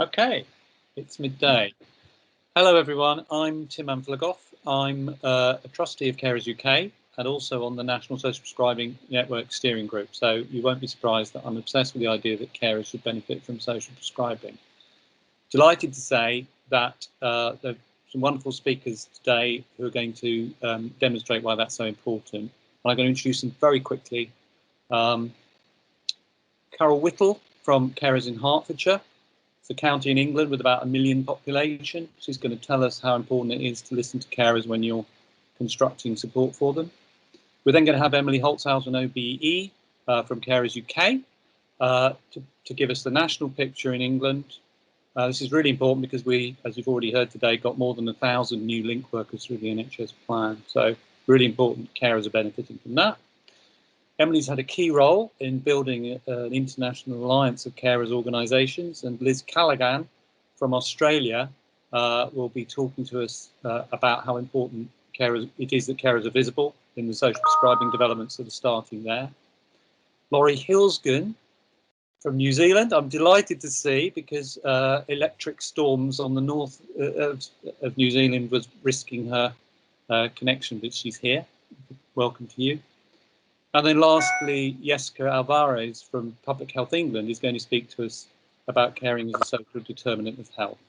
Okay, it's midday. Hello everyone, I'm Tim Anfilogoff. I'm a trustee of Carers UK and also on the National Social Prescribing Network Steering Group. So you won't be surprised that I'm obsessed with the idea that carers should benefit from social prescribing. Delighted to say that there are some wonderful speakers today who are going to demonstrate why that's so important. I'm going to introduce them very quickly. Carole Whittle from Carers in Hertfordshire. It's a county in England with about 1 million population. She's going to tell us how important it is to listen to carers when you're constructing support for them. We're then going to have Emily Holzhausen OBE from Carers UK to give us the national picture in England. This is really important because we, as you've already heard today, got more than 1,000 new link workers through the NHS plan. So really important, carers are benefiting from that. Emily's had a key role in building an international alliance of carers organisations, and Liz Callaghan from Australia will be talking to us about how important it is that carers are visible in the social prescribing developments that are starting there. Laurie Hilsgren from New Zealand, I'm delighted to see, because electric storms on the north of New Zealand was risking her connection, but she's here. Welcome to you. And then lastly, Yessica Alvarez from Public Health England is going to speak to us about caring as a social determinant of health.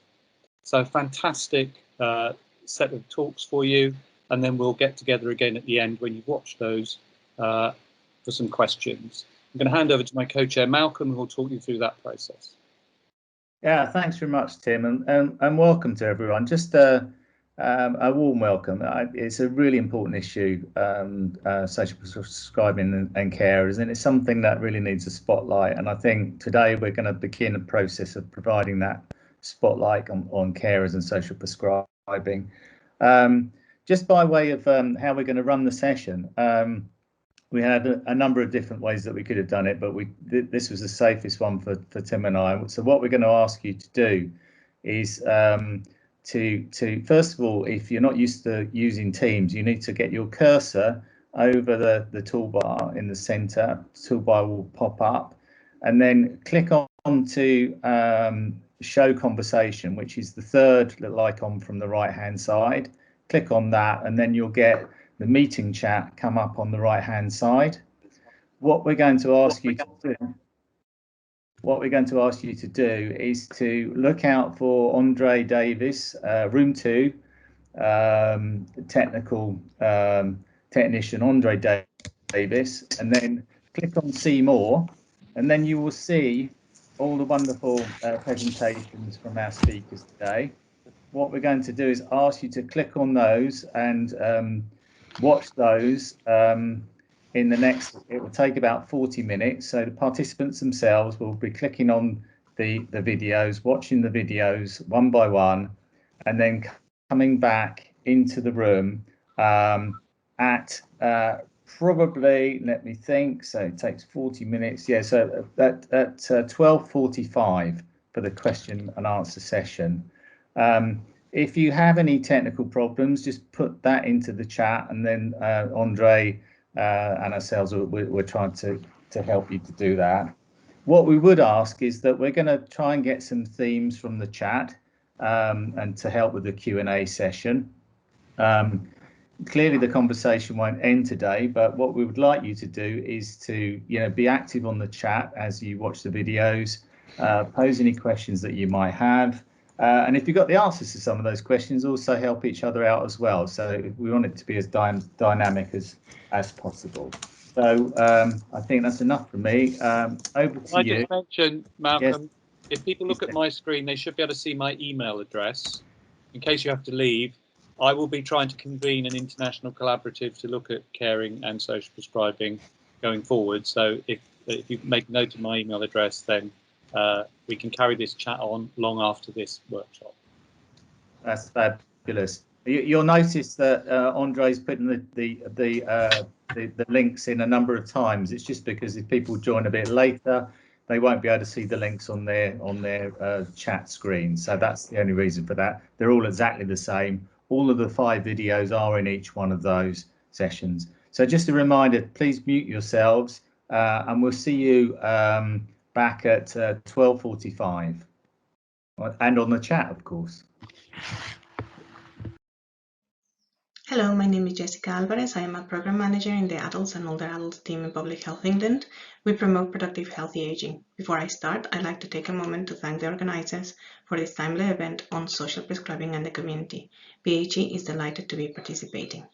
So fantastic set of talks for you, and then we'll get together again at the end when you've watched those for some questions. I'm going to hand over to my co-chair Malcolm, who will talk you through that process. Yeah, thanks very much, Tim, and welcome to everyone. Just a warm welcome. It's a really important issue, social prescribing and carers, and it's something that really needs a spotlight. And I think today we're going to begin a process of providing that spotlight on carers and social prescribing. Just by way of how we're going to run the session, we had a number of different ways that we could have done it, but this was the safest one for Tim and I. So what we're going to ask you to do is to first of all, if you're not used to using Teams, you need to get your cursor over the toolbar in the center. The toolbar will pop up, and then click on to show conversation, which is the third little icon from the right hand side. Click on that, and then you'll get the meeting chat come up on the right hand side. What we're going to ask you to do is to look out for Andre Davis, room 2, technician Andre Davis, and then click on see more, and then you will see all the wonderful presentations from our speakers today. What we're going to do is ask you to click on those and watch those in the next, it will take about 40 minutes. So the participants themselves will be clicking on the videos, watching the videos one by one, and then coming back into the room at probably, let me think, so it takes 40 minutes. Yeah, so at 12:45 for the question and answer session. If you have any technical problems, just put that into the chat, and then Andre and ourselves, we're trying to help you to do that. What we would ask is that we're going to try and get some themes from the chat and to help with the Q&A session. Clearly the conversation won't end today, but what we would like you to do is to be active on the chat as you watch the videos, pose any questions that you might have. And if you've got the answers to some of those questions, also help each other out as well. So we want it to be as dynamic as possible. So I think that's enough from me. Over to you. I just mention, Malcolm, yes. If people look at my screen, they should be able to see my email address. In case you have to leave, I will be trying to convene an international collaborative to look at caring and social prescribing going forward. So if you make note of my email address, then we can carry this chat on long after this workshop. That's fabulous. You'll notice that Andre's putting the links in a number of times. It's just because if people join a bit later, they won't be able to see the links on their chat screen. So that's the only reason for that. They're all exactly the same. All of the 5 videos are in each one of those sessions. So just a reminder, please mute yourselves, and we'll see you back at 12:45. and on the chat, of course. Hello, my name is Yessica Alvarez. I am a program manager in the Adults and Older Adults team in Public Health England. We promote productive, healthy aging. Before I start, I'd like to take a moment to thank the organizers for this timely event on social prescribing and the community. PHE is delighted to be participating.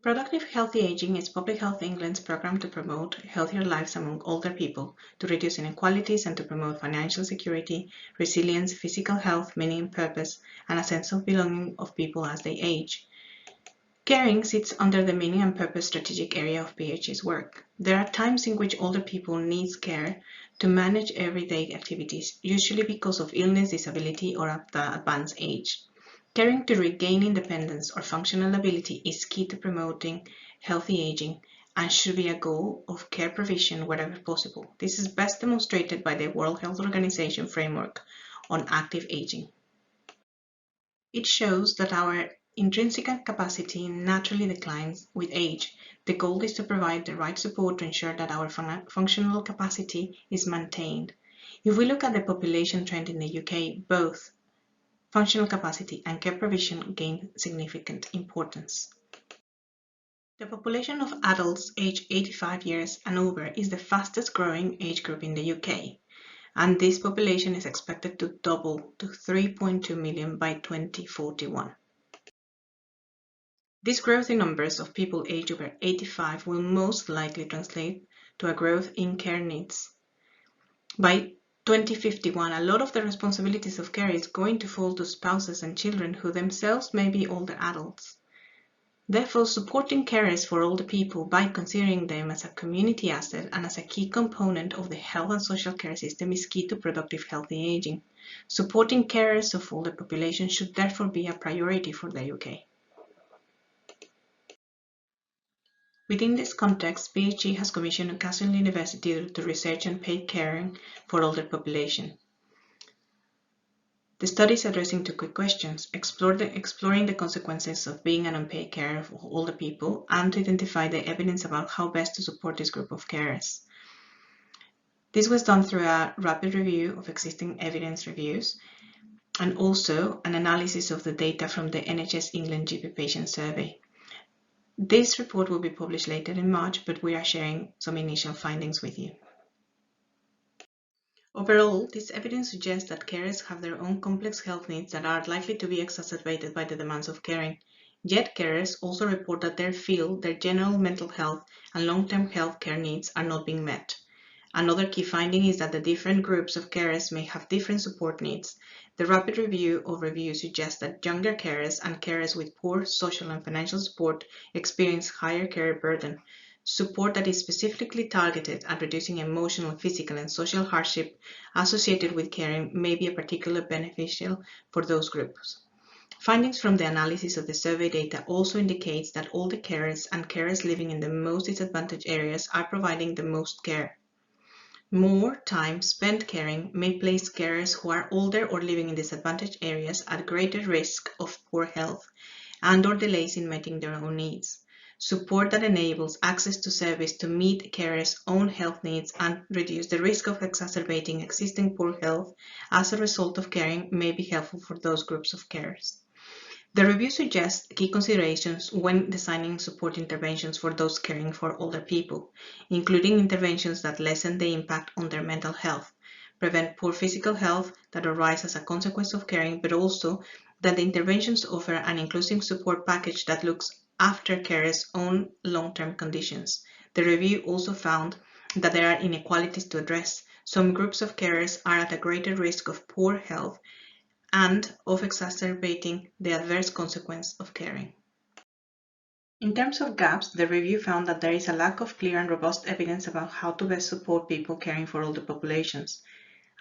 Productive Healthy Aging is Public Health England's program to promote healthier lives among older people, to reduce inequalities and to promote financial security, resilience, physical health, meaning and purpose, and a sense of belonging of people as they age. Caring sits under the meaning and purpose strategic area of PHE's work. There are times in which older people need care to manage everyday activities, usually because of illness, disability, or at the advanced age. Caring to regain independence or functional ability is key to promoting healthy aging and should be a goal of care provision wherever possible. This is best demonstrated by the World Health Organization framework on active aging. It shows that our intrinsic capacity naturally declines with age. The goal is to provide the right support to ensure that our functional capacity is maintained. If we look at the population trend in the UK, both functional capacity and care provision gain significant importance. The population of adults aged 85 years and over is the fastest growing age group in the UK, and this population is expected to double to 3.2 million by 2041. This growth in numbers of people aged over 85 will most likely translate to a growth in care needs. By 2051, a lot of the responsibilities of care is going to fall to spouses and children who themselves may be older adults. Therefore, supporting carers for older people by considering them as a community asset and as a key component of the health and social care system is key to productive, healthy aging. Supporting carers of older population should therefore be a priority for the UK. Within this context, PHE has commissioned Newcastle University to research on paid caring for older population. The study is addressing two quick questions: exploring the consequences of being an unpaid carer for older people, and to identify the evidence about how best to support this group of carers. This was done through a rapid review of existing evidence reviews and also an analysis of the data from the NHS England GP patient survey. This report will be published later in March, but we are sharing some initial findings with you. Overall, this evidence suggests that carers have their own complex health needs that are likely to be exacerbated by the demands of caring. Yet carers also report that they feel their general mental health and long-term health care needs are not being met. Another key finding is that the different groups of carers may have different support needs. The rapid review suggests that younger carers and carers with poor social and financial support experience higher care burden. Support that is specifically targeted at reducing emotional, physical, and social hardship associated with caring may be particularly beneficial for those groups. Findings from the analysis of the survey data also indicates that older carers and carers living in the most disadvantaged areas are providing the most care. More time spent caring may place carers who are older or living in disadvantaged areas at greater risk of poor health and/or delays in meeting their own needs. Support that enables access to service to meet carers' own health needs and reduce the risk of exacerbating existing poor health as a result of caring may be helpful for those groups of carers. The review suggests key considerations when designing support interventions for those caring for older people, including interventions that lessen the impact on their mental health, prevent poor physical health that arise as a consequence of caring, but also that the interventions offer an inclusive support package that looks after carers' own long-term conditions. The review also found that there are inequalities to address. Some groups of carers are at a greater risk of poor health and of exacerbating the adverse consequence of caring. In terms of gaps, the review found that there is a lack of clear and robust evidence about how to best support people caring for older populations,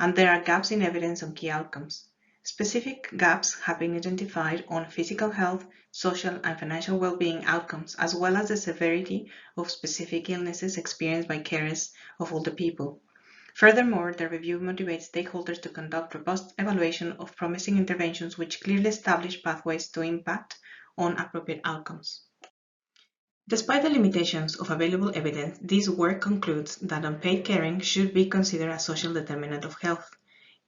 and there are gaps in evidence on key outcomes. Specific gaps have been identified on physical health, social and financial well-being outcomes, as well as the severity of specific illnesses experienced by carers of older people. Furthermore, the review motivates stakeholders to conduct robust evaluation of promising interventions which clearly establish pathways to impact on appropriate outcomes. Despite the limitations of available evidence, this work concludes that unpaid caring should be considered a social determinant of health.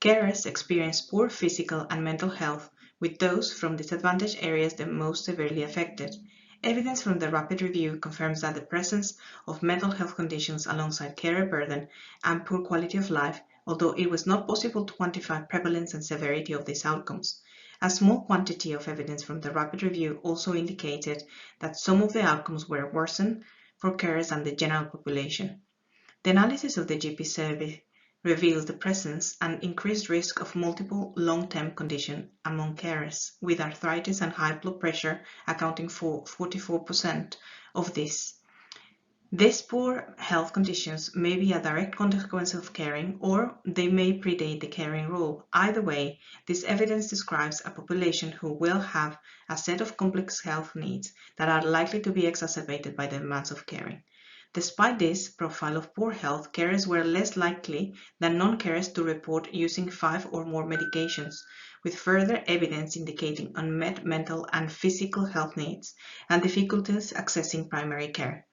Carers experience poor physical and mental health, with those from disadvantaged areas the most severely affected. Evidence from the rapid review confirms that the presence of mental health conditions alongside carer burden and poor quality of life, although it was not possible to quantify prevalence and severity of these outcomes. A small quantity of evidence from the rapid review also indicated that some of the outcomes were worsened for carers and the general population. The analysis of the GP survey reveals the presence and increased risk of multiple long-term conditions among carers, with arthritis and high blood pressure accounting for 44% of this. These poor health conditions may be a direct consequence of caring, or they may predate the caring role. Either way, this evidence describes a population who will have a set of complex health needs that are likely to be exacerbated by the demands of caring. Despite this profile of poor health, carers were less likely than non-carers to report using 5 or more medications, with further evidence indicating unmet mental and physical health needs and difficulties accessing primary care.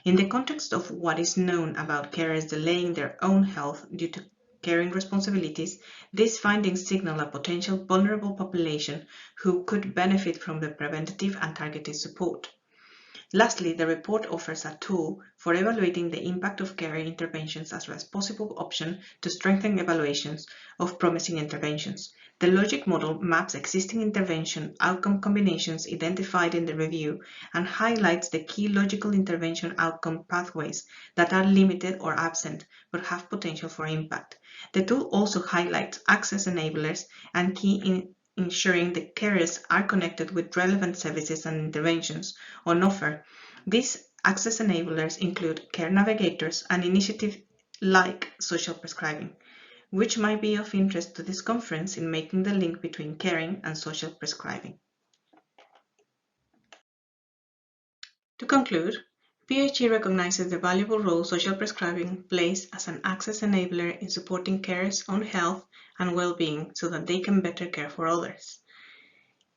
In the context of what is known about carers delaying their own health due to caring responsibilities, these findings signal a potential vulnerable population who could benefit from the preventative and targeted support. Lastly, the report offers a tool for evaluating the impact of care interventions as a possible option to strengthen evaluations of promising interventions. The logic model maps existing intervention outcome combinations identified in the review and highlights the key logical intervention outcome pathways that are limited or absent but have potential for impact. The tool also highlights access enablers and key in ensuring the carers are connected with relevant services and interventions on offer. These access enablers include care navigators and initiatives like social prescribing, which might be of interest to this conference in making the link between caring and social prescribing. To conclude, PHE recognizes the valuable role social prescribing plays as an access enabler in supporting carers' own health and well-being so that they can better care for others.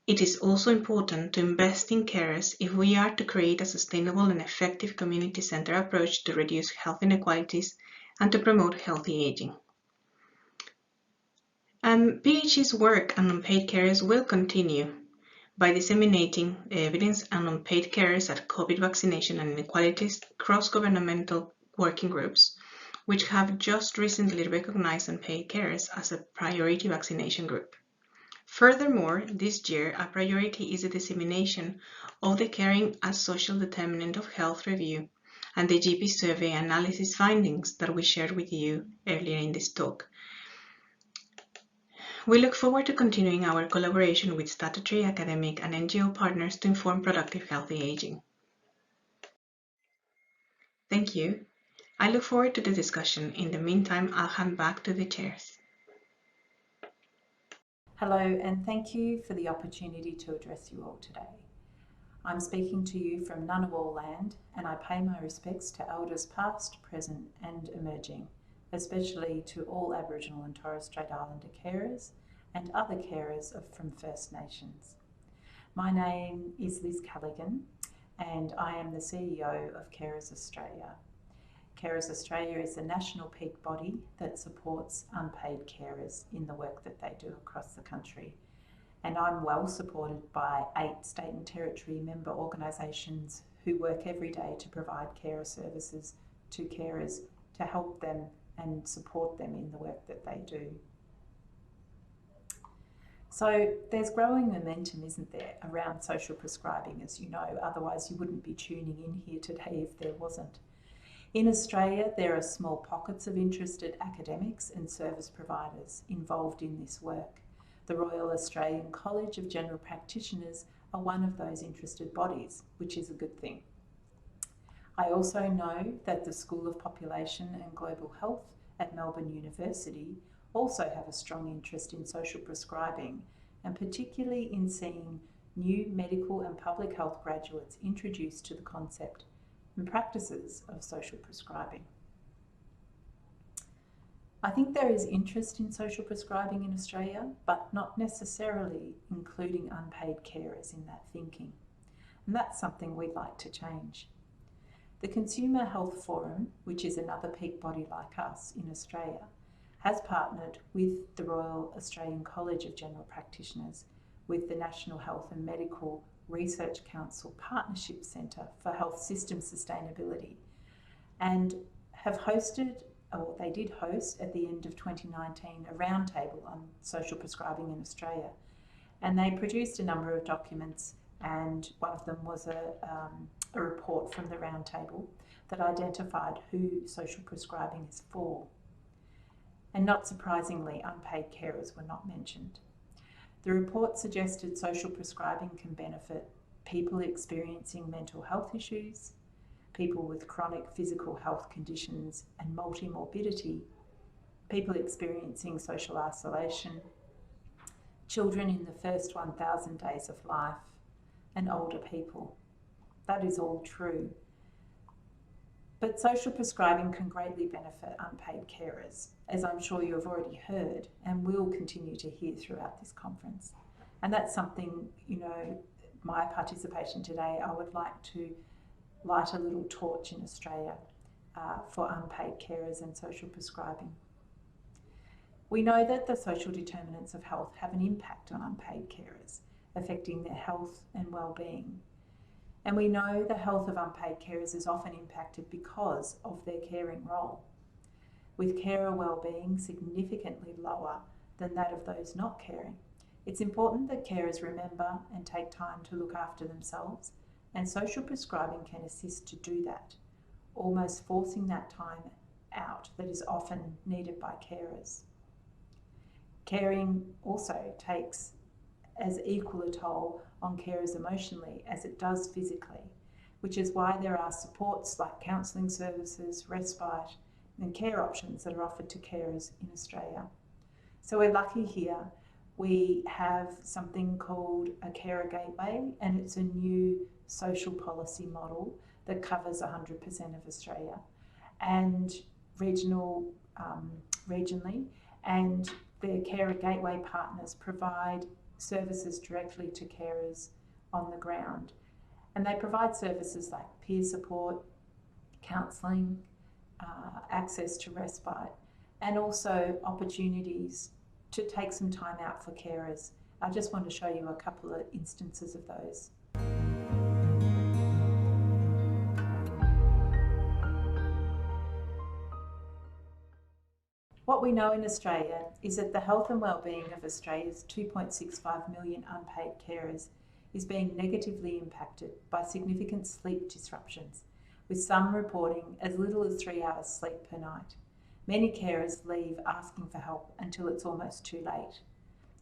It is also important to invest in carers if we are to create a sustainable and effective community-centered approach to reduce health inequalities and to promote healthy aging. PHE's work on unpaid carers will continue by disseminating evidence on unpaid carers at COVID vaccination and inequalities cross-governmental working groups, which have just recently recognized unpaid carers as a priority vaccination group. Furthermore, this year, a priority is the dissemination of the Caring as Social Determinant of Health review and the GP survey analysis findings that we shared with you earlier in this talk. We look forward to continuing our collaboration with statutory, academic, and NGO partners to inform productive, healthy aging. Thank you. I look forward to the discussion. In the meantime, I'll hand back to the chairs. Hello, and thank you for the opportunity to address you all today. I'm speaking to you from Ngunnawal land, and I pay my respects to elders past, present, and emerging, especially to all Aboriginal and Torres Strait Islander carers and other carers from First Nations. My name is Liz Callaghan, and I am the CEO of Carers Australia. Carers Australia is the national peak body that supports unpaid carers in the work that they do across the country. And I'm well supported by 8 state and territory member organisations who work every day to provide carer services to carers to help them and support them in the work that they do. So there's growing momentum, isn't there, around social prescribing, as you know, otherwise you wouldn't be tuning in here today if there wasn't. In Australia, there are small pockets of interested academics and service providers involved in this work. The Royal Australian College of General Practitioners are one of those interested bodies, which is a good thing. I also know that the School of Population and Global Health at Melbourne University also have a strong interest in social prescribing, and particularly in seeing new medical and public health graduates introduced to the concept and practices of social prescribing. I think there is interest in social prescribing in Australia, but not necessarily including unpaid carers in that thinking. And that's something we'd like to change. The Consumer Health Forum, which is another peak body like us in Australia, has partnered with the Royal Australian College of General Practitioners, with the National Health and Medical Research Council Partnership Centre for Health System Sustainability, and have hosted, or they did host at the end of 2019, a roundtable on social prescribing in Australia. And they produced a number of documents, and one of them was a report from the roundtable that identified who social prescribing is for. And not surprisingly, unpaid carers were not mentioned. The report suggested social prescribing can benefit people experiencing mental health issues, people with chronic physical health conditions and multi-morbidity, people experiencing social isolation, children in the first 1,000 days of life, and older people. That is all true. But social prescribing can greatly benefit unpaid carers, as I'm sure you have already heard and will continue to hear throughout this conference. And that's something, my participation today, I would like to light a little torch in Australia for unpaid carers and social prescribing. We know that the social determinants of health have an impact on unpaid carers, affecting their health and well-being. And we know the health of unpaid carers is often impacted because of their caring role, with carer well-being significantly lower than that of those not caring. It's important that carers remember and take time to look after themselves, and social prescribing can assist to do that, almost forcing that time out that is often needed by carers. Caring also takes as equal a toll on carers emotionally as it does physically, which is why there are supports like counselling services, respite and care options that are offered to carers in Australia. So we're lucky here. We have something called a Carer Gateway, and it's a new social policy model that covers 100% of Australia and regionally, and the Carer Gateway partners provide services directly to carers on the ground. And they provide services like peer support, counselling, access to respite, and also opportunities to take some time out for carers. I just want to show you a couple of instances of those. What we know in Australia is that the health and wellbeing of Australia's 2.65 million unpaid carers is being negatively impacted by significant sleep disruptions, with some reporting as little as 3 hours sleep per night. Many carers leave asking for help until it's almost too late.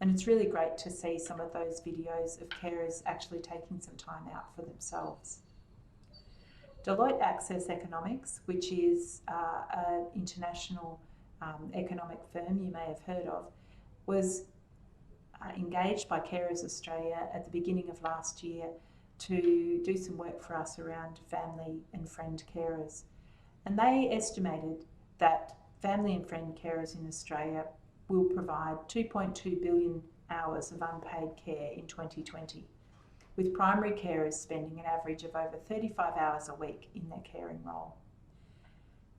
And it's really great to see some of those videos of carers actually taking some time out for themselves. Deloitte Access Economics, which is an international economic firm you may have heard of, was engaged by Carers Australia at the beginning of last year to do some work for us around family and friend carers. And they estimated that family and friend carers in Australia will provide 2.2 billion hours of unpaid care in 2020, with primary carers spending an average of over 35 hours a week in their caring role.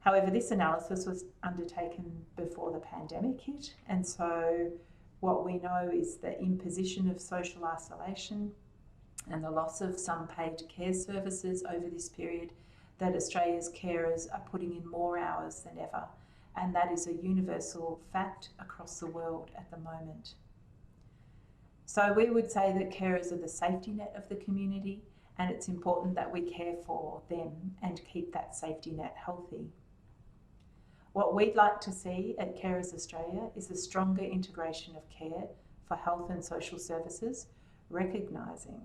However, this analysis was undertaken before the pandemic hit, and so what we know is the imposition of social isolation and the loss of some paid care services over this period, that Australia's carers are putting in more hours than ever, and that is a universal fact across the world at the moment. So we would say that carers are the safety net of the community, and it's important that we care for them and keep that safety net healthy. What we'd like to see at Carers Australia is a stronger integration of care for health and social services, recognising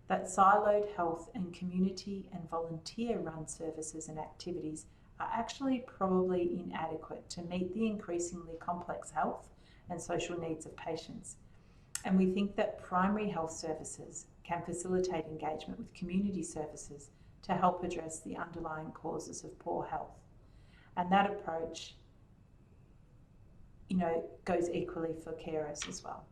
that siloed health and community and volunteer-run services and activities are actually probably inadequate to meet the increasingly complex health and social needs of patients. And we think that primary health services can facilitate engagement with community services to help address the underlying causes of poor health. And that approach, goes equally for carers as well.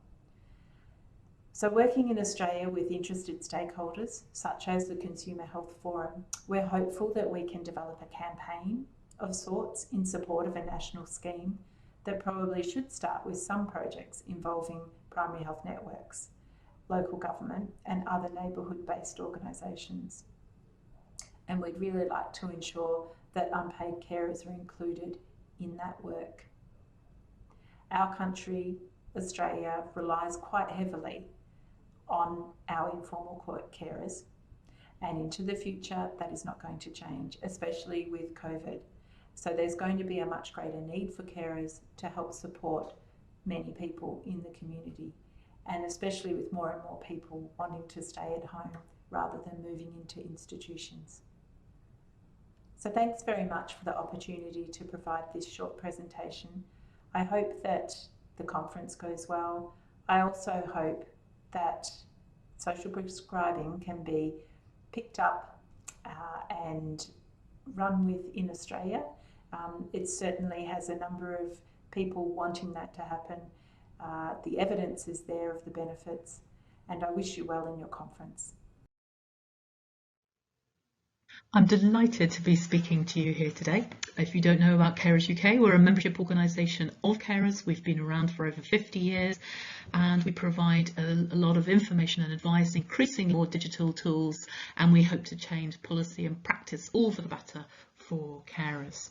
So working in Australia with interested stakeholders, such as the Consumer Health Forum, we're hopeful that we can develop a campaign of sorts in support of a national scheme that probably should start with some projects involving primary health networks, local government and other neighbourhood-based organisations. And we'd really like to ensure that unpaid carers are included in that work. Our country, Australia, relies quite heavily on our informal carers, and into the future that is not going to change, especially with COVID. So there's going to be a much greater need for carers to help support many people in the community, and especially with more and more people wanting to stay at home rather than moving into institutions. So thanks very much for the opportunity to provide this short presentation. I hope that the conference goes well. I also hope that social prescribing can be picked up and run with in Australia. It certainly has a number of people wanting that to happen. The evidence is there of the benefits, and I wish you well in your conference. I'm delighted to be speaking to you here today. If you don't know about Carers UK, we're a membership organisation of carers. We've been around for over 50 years and we provide a lot of information and advice, increasingly more digital tools, and we hope to change policy and practice all for the better for carers.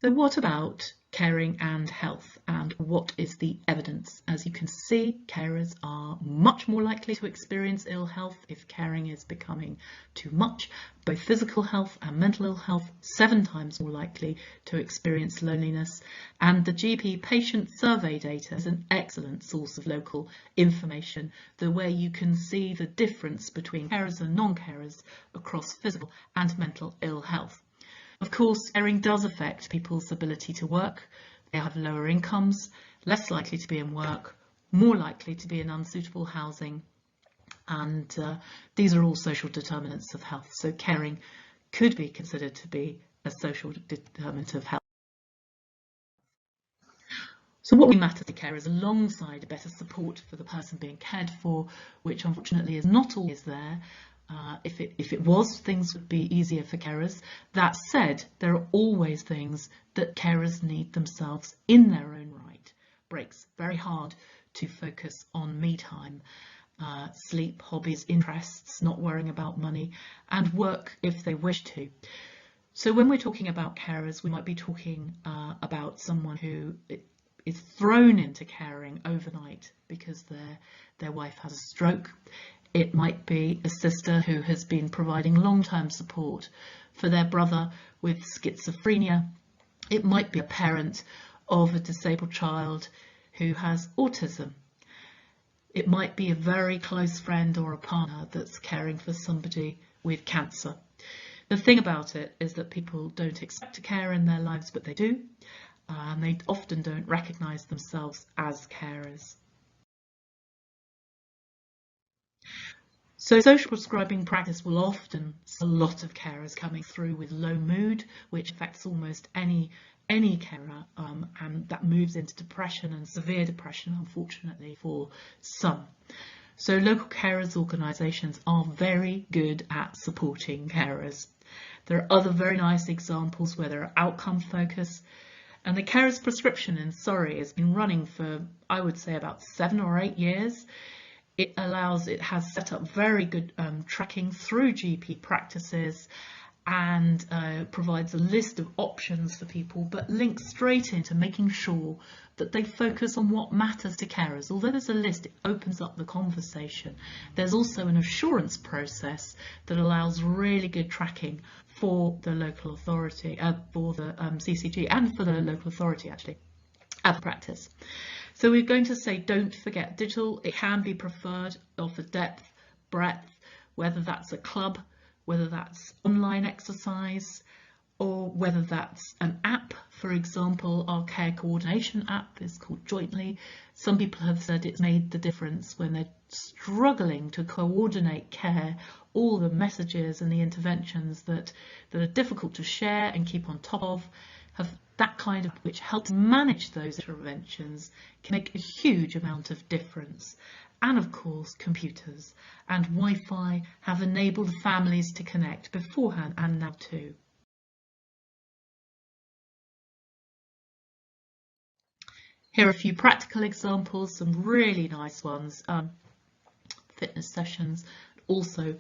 So what about caring and health, and what is the evidence? As you can see, carers are much more likely to experience ill health if caring is becoming too much. Both physical health and mental ill health, 7 times more likely to experience loneliness. And the GP patient survey data is an excellent source of local information, where you can see the difference between carers and non-carers across physical and mental ill health. Of course, caring does affect people's ability to work. They have lower incomes, less likely to be in work, more likely to be in unsuitable housing, and these are all social determinants of health. So caring could be considered to be a social determinant of health. So what really matters to carers, alongside better support for the person being cared for, which unfortunately is not always there. If it was, things would be easier for carers. That said, there are always things that carers need themselves in their own right. Breaks, very hard to focus on me time, sleep, hobbies, interests, not worrying about money, and work if they wish to. So when we're talking about carers, we might be talking about someone who is thrown into caring overnight because their wife has a stroke. It might be a sister who has been providing long-term support for their brother with schizophrenia. It might be a parent of a disabled child who has autism. It might be a very close friend or a partner that's caring for somebody with cancer. The thing about it is that people don't expect to care in their lives, but they do, and they often don't recognise themselves as carers. So social prescribing practice will often see a lot of carers coming through with low mood, which affects almost any carer, and that moves into depression and severe depression, unfortunately, for some. So local carers organisations are very good at supporting carers. There are other very nice examples where there are outcome focus, and the carers prescription in Surrey has been running for, I would say, about 7 or 8 years. It has set up very good tracking through GP practices and provides a list of options for people, but links straight into making sure that they focus on what matters to carers. Although there's a list, it opens up the conversation. There's also an assurance process that allows really good tracking for the local authority, for the CCG and for the local authority actually, at practice. So we're going to say don't forget digital. It can be preferred, offer depth, breadth, whether that's a club, whether that's online exercise, or whether that's an app. For example, our care coordination app is called Jointly. Some people have said it's made the difference when they're struggling to coordinate care, all the messages and the interventions that are difficult to share and keep on top of. That kind of which helps manage those interventions can make a huge amount of difference. And of course, computers and Wi-Fi have enabled families to connect beforehand and now too. Here are a few practical examples, some really nice ones, fitness sessions, also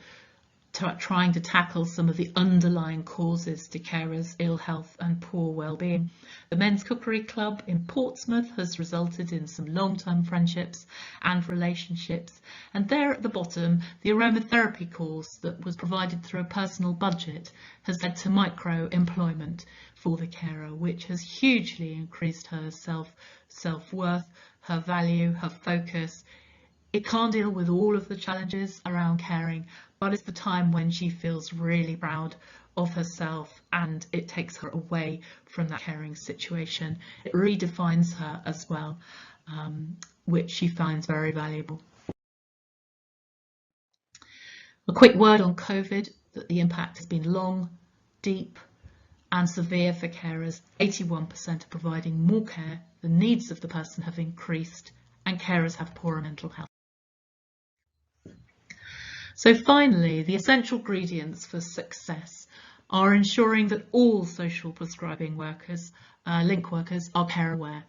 trying to tackle some of the underlying causes to carers' ill health and poor well-being. The Men's Cookery Club in Portsmouth has resulted in some long-term friendships and relationships. And there at the bottom, the aromatherapy course that was provided through a personal budget has led to micro-employment for the carer, which has hugely increased her self-worth, her value, her focus. It can't deal with all of the challenges around caring, but it's the time when she feels really proud of herself and it takes her away from that caring situation. It redefines her as well, which she finds very valuable. A quick word on COVID, that the impact has been long, deep and severe for carers. 81% are providing more care. The needs of the person have increased and carers have poorer mental health. So finally, the essential ingredients for success are ensuring that all social prescribing workers, link workers, are care aware.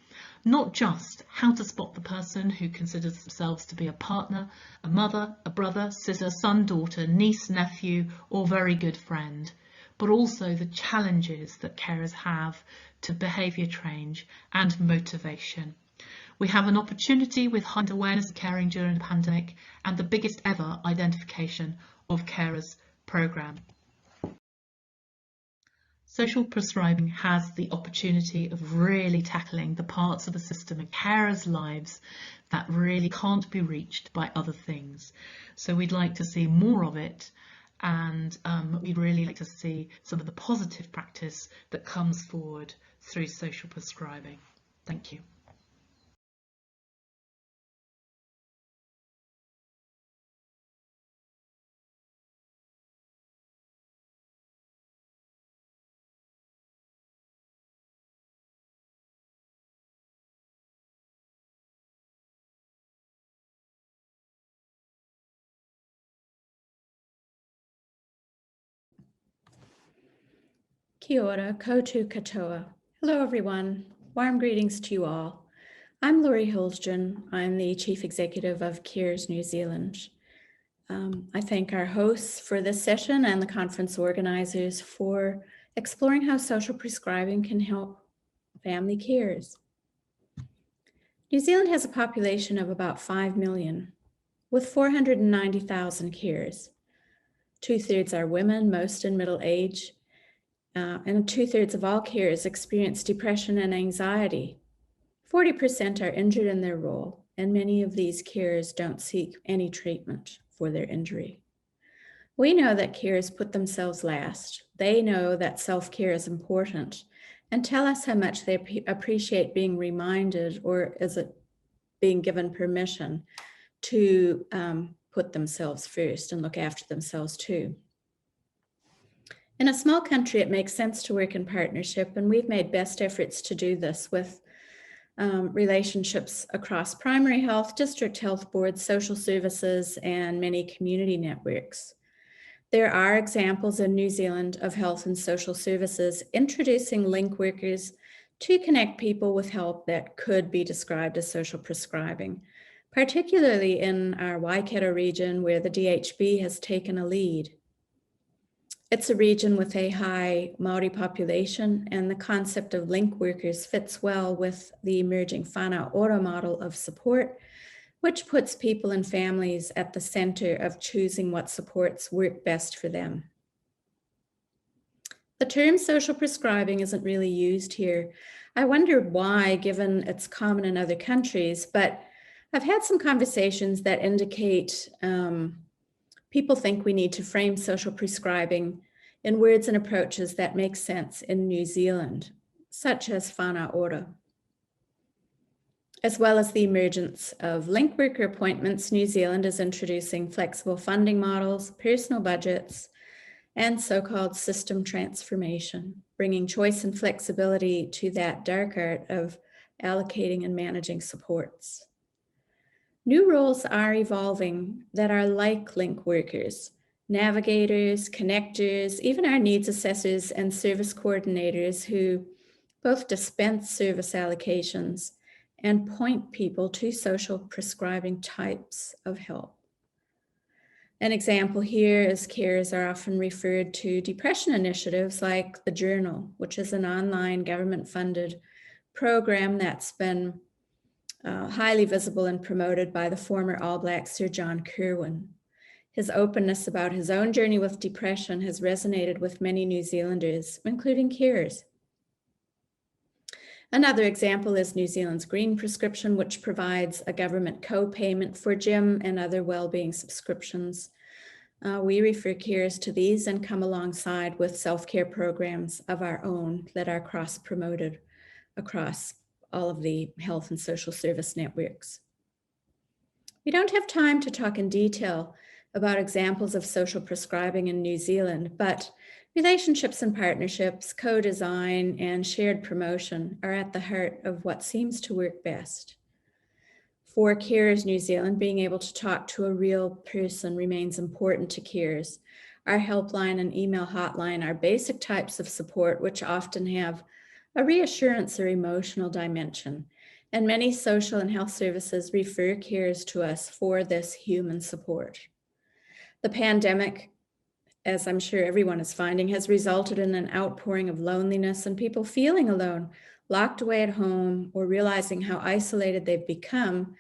Not just how to spot the person who considers themselves to be a partner, a mother, a brother, sister, son, daughter, niece, nephew, or very good friend, but also the challenges that carers have to behaviour change and motivation. We have an opportunity with heightened awareness of caring during the pandemic and the biggest ever identification of carers programme. Social prescribing has the opportunity of really tackling the parts of the system in carers' lives that really can't be reached by other things. So we'd like to see more of it, and we'd really like to see some of the positive practice that comes forward through social prescribing. Thank you. Kia ora, koutou katoa. Hello everyone, warm greetings to you all. I'm Laurie Hilsgren. I'm the Chief Executive of CARES New Zealand. I thank our hosts for this session and the conference organisers for exploring how social prescribing can help family carers. New Zealand has a population of about 5 million, with 490,000 carers. 2/3 are women, most in middle age, and 2/3 of all carers experience depression and anxiety. 40% are injured in their role, and many of these carers don't seek any treatment for their injury. We know that carers put themselves last. They know that self-care is important and tell us how much they appreciate being reminded, or is it being given permission to put themselves first and look after themselves too. In a small country, it makes sense to work in partnership, and we've made best efforts to do this with relationships across primary health, district health boards, social services, and many community networks. There are examples in New Zealand of health and social services introducing link workers to connect people with help that could be described as social prescribing, particularly in our Waikato region where the DHB has taken a lead. It's a region with a high Māori population, and the concept of link workers fits well with the emerging whānau ora model of support, which puts people and families at the center of choosing what supports work best for them. The term social prescribing isn't really used here. I wonder why, given it's common in other countries, but I've had some conversations that indicate people think we need to frame social prescribing in words and approaches that make sense in New Zealand, such as whānau ora. As well as the emergence of link worker appointments, New Zealand is introducing flexible funding models, personal budgets, and so-called system transformation, bringing choice and flexibility to that dark art of allocating and managing supports. New roles are evolving that are like link workers, navigators, connectors, even our needs assessors and service coordinators who both dispense service allocations and point people to social prescribing types of help. An example here is carers are often referred to depression initiatives like the Journal, which is an online government-funded program that's been highly visible and promoted by the former All Black Sir John Kirwan. His openness about his own journey with depression has resonated with many New Zealanders, including carers. Another example is New Zealand's Green Prescription, which provides a government co-payment for gym and other well-being subscriptions. We refer carers to these and come alongside with self-care programs of our own that are cross-promoted across all of the health and social service networks. We don't have time to talk in detail about examples of social prescribing in New Zealand, but relationships and partnerships, co-design, and shared promotion are at the heart of what seems to work best. For Carers New Zealand, being able to talk to a real person remains important to carers. Our helpline and email hotline are basic types of support, which often have a reassurance or emotional dimension. And many social and health services refer carers to us for this human support. The pandemic, as I'm sure everyone is finding, has resulted in an outpouring of loneliness and people feeling alone, locked away at home, or realizing how isolated they've become,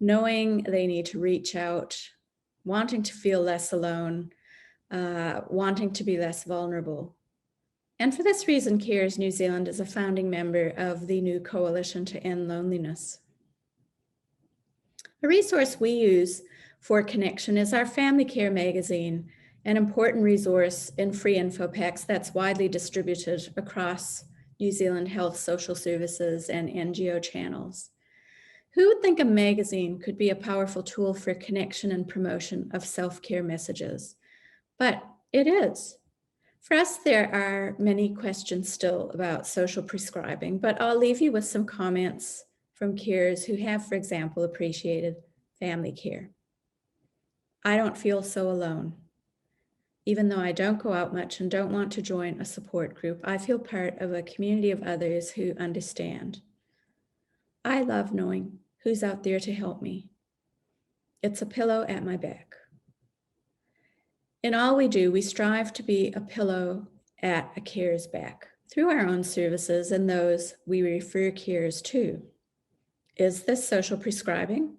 knowing they need to reach out, wanting to feel less alone, wanting to be less vulnerable. And for this reason, Carers New Zealand is a founding member of the new Coalition to End Loneliness. A resource we use for connection is our Family Care magazine, an important resource in free info packs that's widely distributed across New Zealand health, social services, and NGO channels. Who would think a magazine could be a powerful tool for connection and promotion of self-care messages? But it is. For us, there are many questions still about social prescribing, but I'll leave you with some comments from carers who have, for example, appreciated family care. I don't feel so alone. Even though I don't go out much and don't want to join a support group, I feel part of a community of others who understand. I love knowing who's out there to help me. It's a pillow at my back. In all we do, we strive to be a pillow at a carer's back through our own services and those we refer carers to. Is this social prescribing?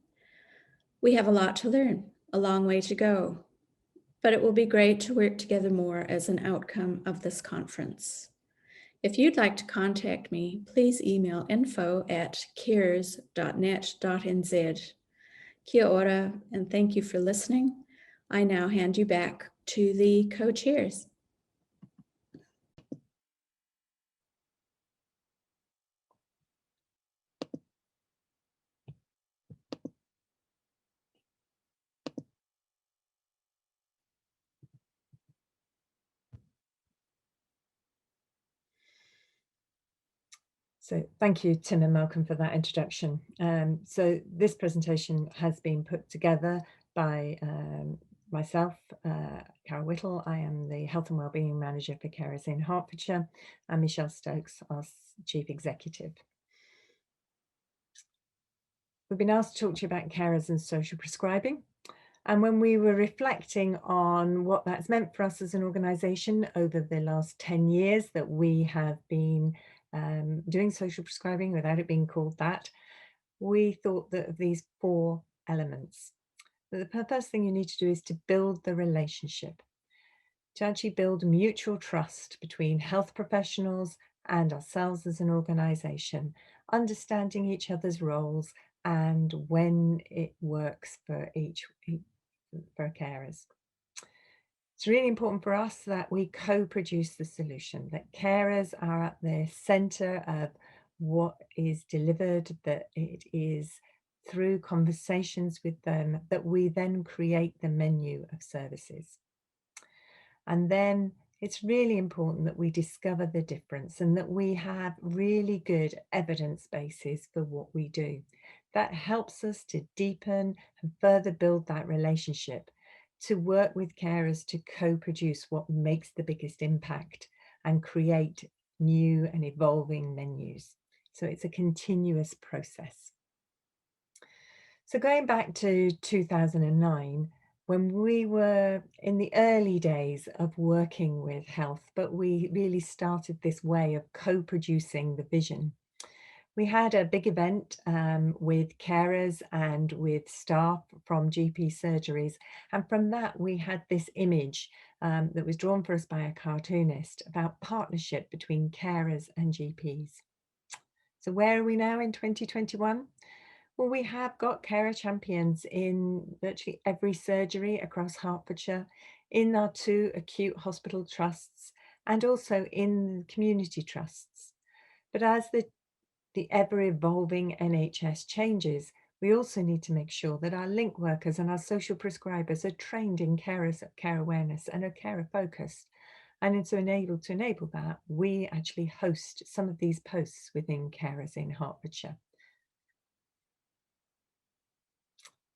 We have a lot to learn, a long way to go, but it will be great to work together more as an outcome of this conference. If you'd like to contact me, please email info@carers.net.nz. Kia ora, and thank you for listening. I now hand you back to the co-chairs. So thank you, Tim and Malcolm, for that introduction. So this presentation has been put together by myself, Carole Whittle. I am the Health and Wellbeing Manager for Carers in Hertfordshire, and Michele Stokes, our Chief Executive. We've been asked to talk to you about carers and social prescribing. And when we were reflecting on what that's meant for us as an organisation over the last 10 years that we have been doing social prescribing without it being called that, we thought that of these 4 elements. The first thing you need to do is to build the relationship, to actually build mutual trust between health professionals and ourselves as an organisation, understanding each other's roles and when it works for carers. It's really important for us that we co-produce the solution, that carers are at the centre of what is delivered, that it is through conversations with them that we then create the menu of services. And then it's really important that we discover the difference and that we have really good evidence bases for what we do. That helps us to deepen and further build that relationship, to work with carers to co-produce what makes the biggest impact and create new and evolving menus. So it's a continuous process. So going back to 2009, when we were in the early days of working with health, but we really started this way of co-producing the vision. We had a big event with carers and with staff from GP surgeries. And from that, we had this image that was drawn for us by a cartoonist about partnership between carers and GPs. So where are we now in 2021? Well, we have got carer champions in virtually every surgery across Hertfordshire, in our 2 acute hospital trusts, and also in community trusts. But as the ever-evolving NHS changes, we also need to make sure that our link workers and our social prescribers are trained in care awareness and are carer focused. And to enable that, we actually host some of these posts within Carers in Hertfordshire.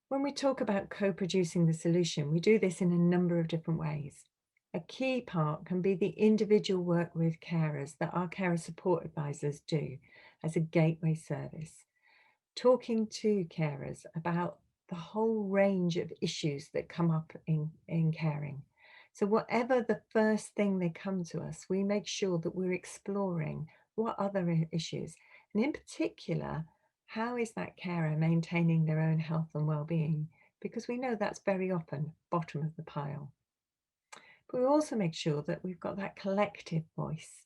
When we talk about co-producing the solution, we do this in a number of different ways. A key part can be the individual work with carers that our carer support advisors do as a gateway service, talking to carers about the whole range of issues that come up in caring. So whatever the first thing they come to us, we make sure that we're exploring what other issues, and in particular, how is that carer maintaining their own health and well-being? Because we know that's very often bottom of the pile. But we also make sure that we've got that collective voice,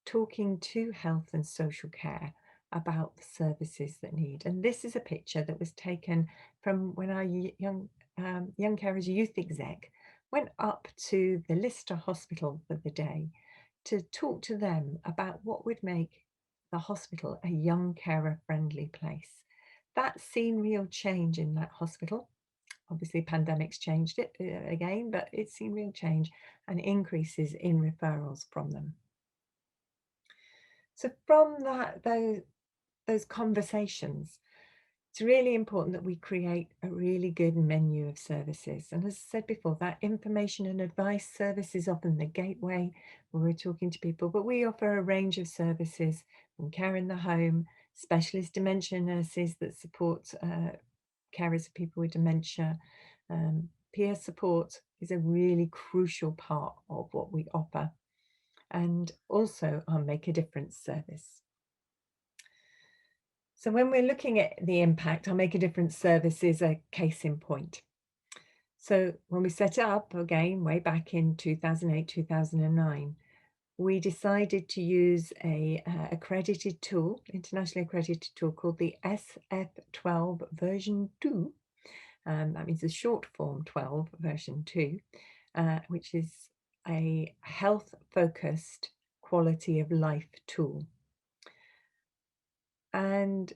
talking to health and social care about the services that need. And this is a picture that was taken from when our young carers youth exec went up to the Lister Hospital for the day to talk to them about what would make the hospital a young carer friendly place. That's seen real change in that hospital. Obviously pandemics changed it again, but it's seen real change and increases in referrals from them. So from that, those conversations, it's really important that we create a really good menu of services. And as I said before, that information and advice service is often the gateway where we're talking to people, but we offer a range of services from care in the home, specialist dementia nurses that support carers of people with dementia. Peer support is a really crucial part of what we offer, and also our Make a Difference service. So when we're looking at the impact, our Make a Difference service is a case in point. So when we set it up again, way back in 2008, 2009, we decided to use a accredited tool, internationally accredited tool called the SF12 version 2. That means the short form 12 version 2, which is a health focused quality of life tool. And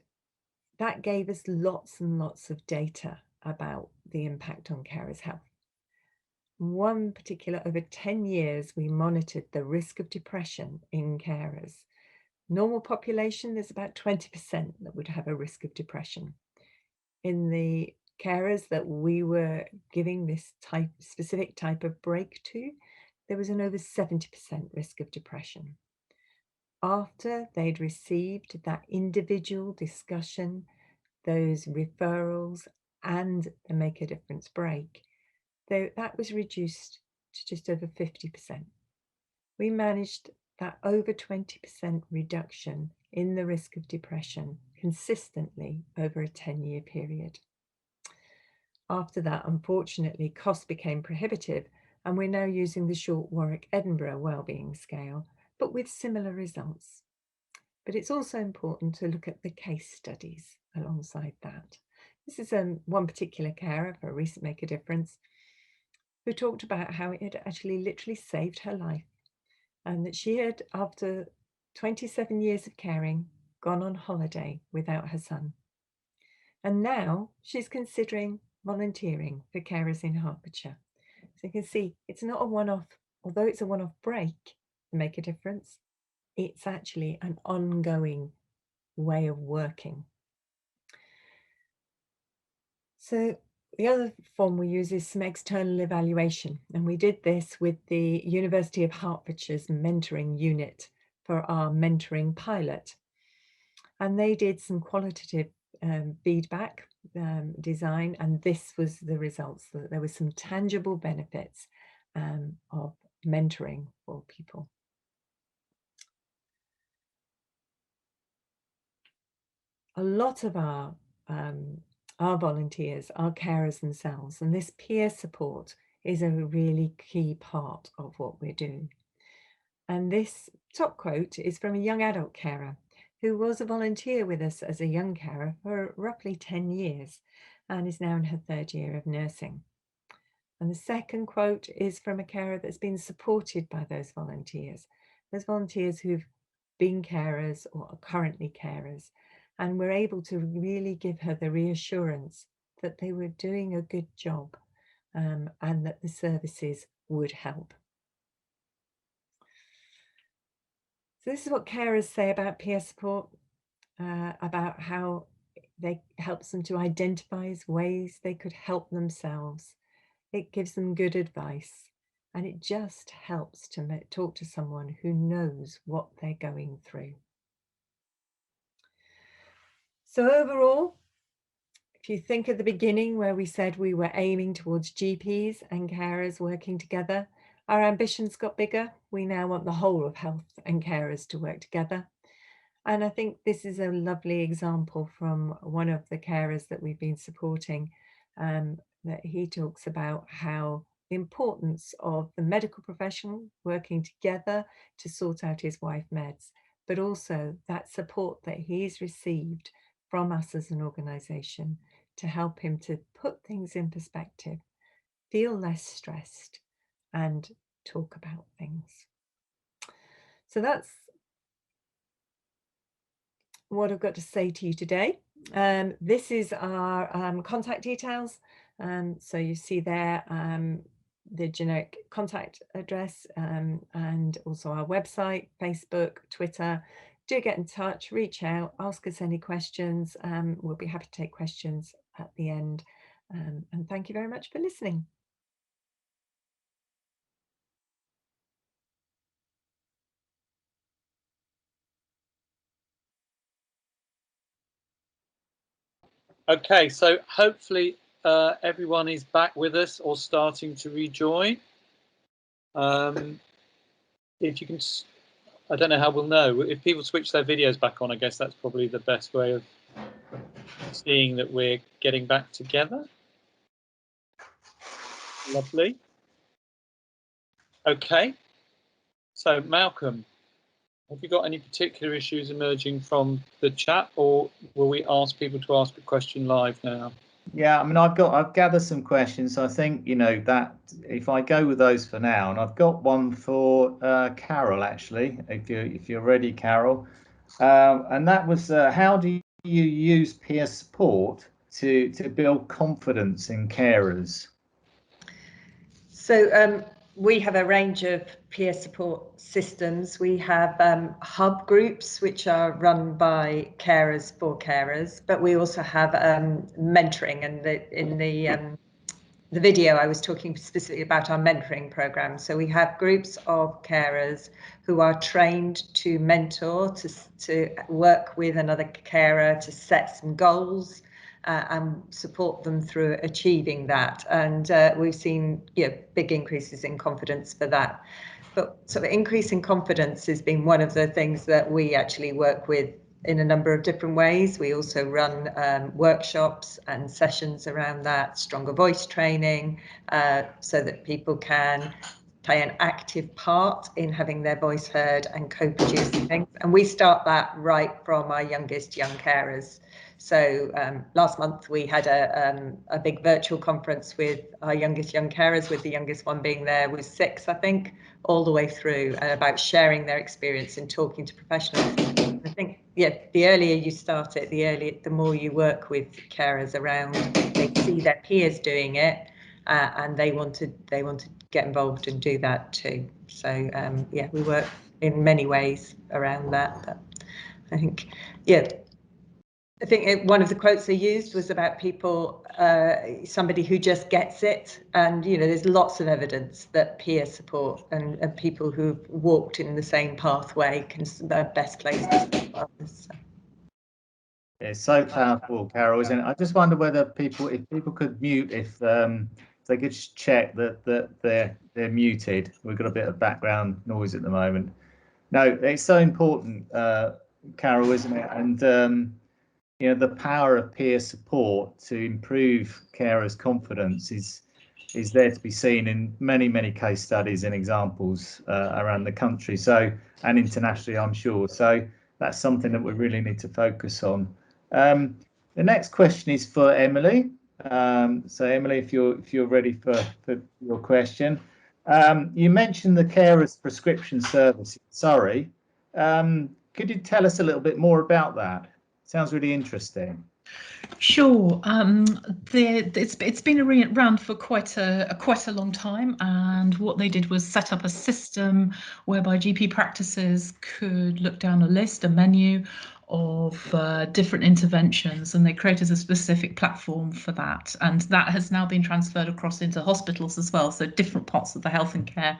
that gave us lots and lots of data about the impact on carers' health. One particular, over 10 years, we monitored the risk of depression in carers. Normal population, there's about 20% that would have a risk of depression. In the carers that we were giving this specific type of break to, there was an over 70% risk of depression. After they'd received that individual discussion, those referrals, and the Make a Difference break, that was reduced to just over 50%. We managed that over 20% reduction in the risk of depression consistently over a 10-year period. After that, unfortunately, costs became prohibitive, and we're now using the short Warwick-Edinburgh Wellbeing Scale, but with similar results. But it's also important to look at the case studies alongside that. This is one particular carer for a recent Make a Difference who talked about how it had actually literally saved her life, and that she had, after 27 years of caring, gone on holiday without her son. And now she's considering volunteering for Carers in Hertfordshire. So you can see it's not a one-off, although it's a one-off break to Make a Difference, it's actually an ongoing way of working. So the other form we use is some external evaluation, and we did this with the University of Hertfordshire's mentoring unit for our mentoring pilot. and they did some qualitative feedback design, and this was the results, that there were some tangible benefits of mentoring for people. A lot of our volunteers are carers themselves, and this peer support is a really key part of what we're doing. And this top quote is from a young adult carer who was a volunteer with us as a young carer for roughly 10 years and is now in her 3rd year of nursing. And the second quote is from a carer that's been supported by those volunteers who've been carers or are currently carers, and we're able to really give her the reassurance that they were doing a good job and that the services would help. So this is what carers say about peer support, about how they helps them to identify ways they could help themselves. It gives them good advice, and it just helps to talk to someone who knows what they're going through. So overall, if you think at the beginning where we said we were aiming towards GPs and carers working together, our ambitions got bigger. We now want the whole of health and carers to work together. And I think this is a lovely example from one of the carers that we've been supporting, that he talks about how the importance of the medical professional working together to sort out his wife meds, but also that support that he's received from us as an organisation to help him to put things in perspective, feel less stressed, and talk about things. So that's what I've got to say to you today. This is our contact details. So you see there the generic contact address and also our website, Facebook, Twitter. Do get in touch, reach out, ask us any questions. We'll be happy to take questions at the end. And thank you very much for listening. Okay, so hopefully everyone is back with us or starting to rejoin. If you can, I don't know how we'll know. If people switch their videos back on, I guess that's probably the best way of seeing that we're getting back together. Lovely. Okay, so Malcolm, have you got any particular issues emerging from the chat, or will we ask people to ask a question live now? Yeah, I mean, I've gathered some questions. I think, you know, that if I go with those for now, and I've got one for Carole, actually, if you're ready, Carole, and that was how do you use peer support to build confidence in carers? So we have a range of peer support systems. We have hub groups, which are run by carers for carers, but we also have mentoring. And in the video, I was talking specifically about our mentoring program. So we have groups of carers who are trained to mentor, to work with another carer, to set some goals, and support them through achieving that. And we've seen big increases in confidence for that. But sort of increasing confidence has been one of the things that we actually work with in a number of different ways. We also run workshops and sessions around that, stronger voice training, so that people can play an active part in having their voice heard and co-producing things. And we start that right from our youngest young carers. So last month we had a big virtual conference with our youngest young carers, with the youngest one being there was 6, I think, all the way through, about sharing their experience and talking to professionals. I think, the earlier you start it, the more you work with carers around, they see their peers doing it, and they want to get involved and do that too. So we work in many ways around that. But I think, I think one of the quotes they used was about people, somebody who just gets it. And, there's lots of evidence that peer support and people who've walked in the same pathway are best placed to support others. So. It's so powerful, Carole, isn't it? I just wonder whether if people could mute, if they could just check that they're muted. We've got a bit of background noise at the moment. No, it's so important, Carole, isn't it? And you know, the power of peer support to improve carers' confidence is there to be seen in many case studies and examples around the country, so, and internationally, I'm sure. So that's something that we really need to focus on. The next question is for Emily. So Emily, if you're ready for your question. You mentioned the carers prescription service in Surrey. Could you tell us a little bit more about that? Sounds really interesting. Sure. It's been around for quite a long time, and what they did was set up a system whereby GP practices could look down a menu of different interventions, and they created a specific platform for that, and that has now been transferred across into hospitals as well, so different parts of the health and care